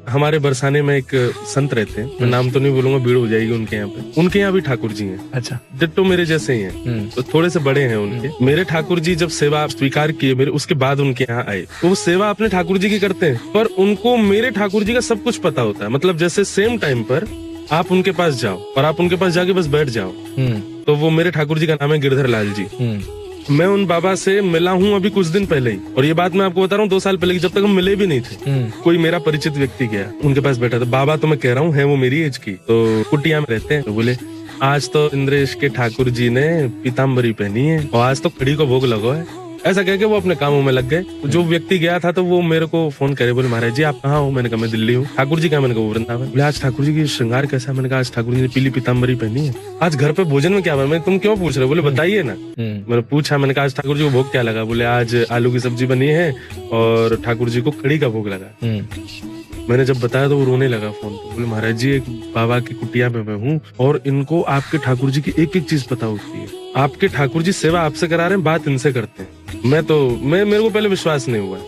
हमारे बरसाने में एक संत रहते हैं, मैं नाम तो नहीं बोलूंगा, भीड़ हो जाएगी उनके यहाँ पे। उनके यहाँ भी ठाकुर जी हैं। अच्छा। डिट्टो मेरे जैसे ही हैं, तो थोड़े से बड़े हैं उनके। मेरे ठाकुर जी जब सेवा स्वीकार किए मेरे, उसके बाद उनके यहाँ आए, तो वो सेवा अपने ठाकुर जी की करते हैं, पर उनको मेरे ठाकुर जी का सब कुछ पता होता है। मतलब जैसे सेम टाइम पर आप उनके पास जाओ और आप उनके पास जाके बस बैठ जाओ, तो वो मेरे ठाकुर जी का नाम है गिरधर लाल जी। मैं उन बाबा से मिला हूँ अभी कुछ दिन पहले ही, और ये बात मैं आपको बता रहा हूँ 2 साल पहले की, जब तक हम मिले भी नहीं थे। कोई मेरा परिचित व्यक्ति गया उनके पास बैठा था, बाबा तो मैं कह रहा हूँ है वो मेरी एज की, तो कुटिया में रहते हैं। तो बोले आज तो इंद्रेश के ठाकुर जी ने पीताम्बरी पहनी है और आज तो कड़ी को भोग लगो है। ऐसा कह के वो अपने कामों में लग गए। जो व्यक्ति गया था तो वो मेरे को फोन करे, बोले महाराज जी आप कहाँ हो? मैंने कहा मैं दिल्ली हूँ। ठाकुर जी कहाँ? मैंने कहा वो वृंदावन। बोले आज ठाकुर जी की श्रृंगार कैसा? मैंने कहा आज ठाकुर जी ने पीली पीताम्बरी पहनी है। आज घर पे भोजन में क्या बना? मैं तुम क्यों पूछ रहे हो? बोले बताइए ना। मैंने पूछा, मैंने कहा आज ठाकुर जी को भोग क्या लगा? बोले आज आलू की सब्जी बनी है और ठाकुर जी को कड़ी का भोग लगा। मैंने जब बताया तो वो रोने लगा फोन पे। बोले महाराज जी एक बाबा की कुटिया में मैं हूँ और इनको आपके ठाकुर जी की एक एक चीज पता होती है। आपके ठाकुर जी सेवा आपसे करा रहे हैं, बात इनसे करते हैं। मेरे को पहले विश्वास नहीं हुआ।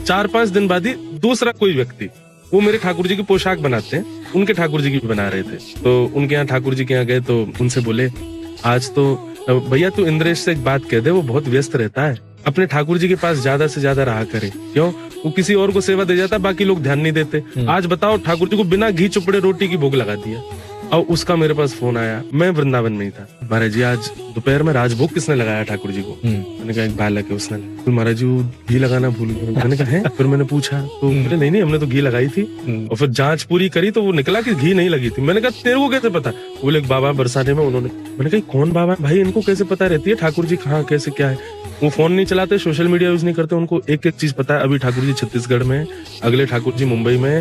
4-5 दिन बाद ही दूसरा कोई व्यक्ति, वो मेरे ठाकुर जी की पोशाक बनाते हैं, उनके ठाकुर जी की भी बना रहे थे। तो उनके यहाँ ठाकुर जी के यहाँ गए तो उनसे बोले आज तो भैया तू इंद्रेश से एक बात कह दे, वो बहुत व्यस्त रहता है, अपने ठाकुर जी के पास ज्यादा से ज्यादा रहा करे। क्यों? वो किसी और को सेवा दे जाता, बाकी लोग ध्यान नहीं देते। आज बताओ ठाकुर जी को बिना घी चुपड़े रोटी की भोग लगा दिया। और उसका मेरे पास फोन आया, मैं वृंदावन में ही था। महाराज जी आज दोपहर में राजभोग किसने लगाया ठाकुर जी को? मैंने कहा एक बालक है उसने। तो महाराज जी वो घी लगाना भूल गए। मैंने कहा है? फिर मैंने पूछा तो बोले नहीं हमने तो घी लगाई थी। और फिर जांच पूरी करी तो वो निकला कि घी नहीं लगी थी। मैंने कहा तेरे को कैसे पता? बोले एक बाबा बरसाने में उन्होंने। मैंने कहा कौन बाबा है भाई, इनको कैसे पता रहती है ठाकुर जी कहाँ कैसे क्या है? वो फोन नहीं चलाते, सोशल मीडिया यूज नहीं करते, उनको एक एक चीज पता है। अभी ठाकुर जी छत्तीसगढ़ में, अगले ठाकुर जी मुंबई में।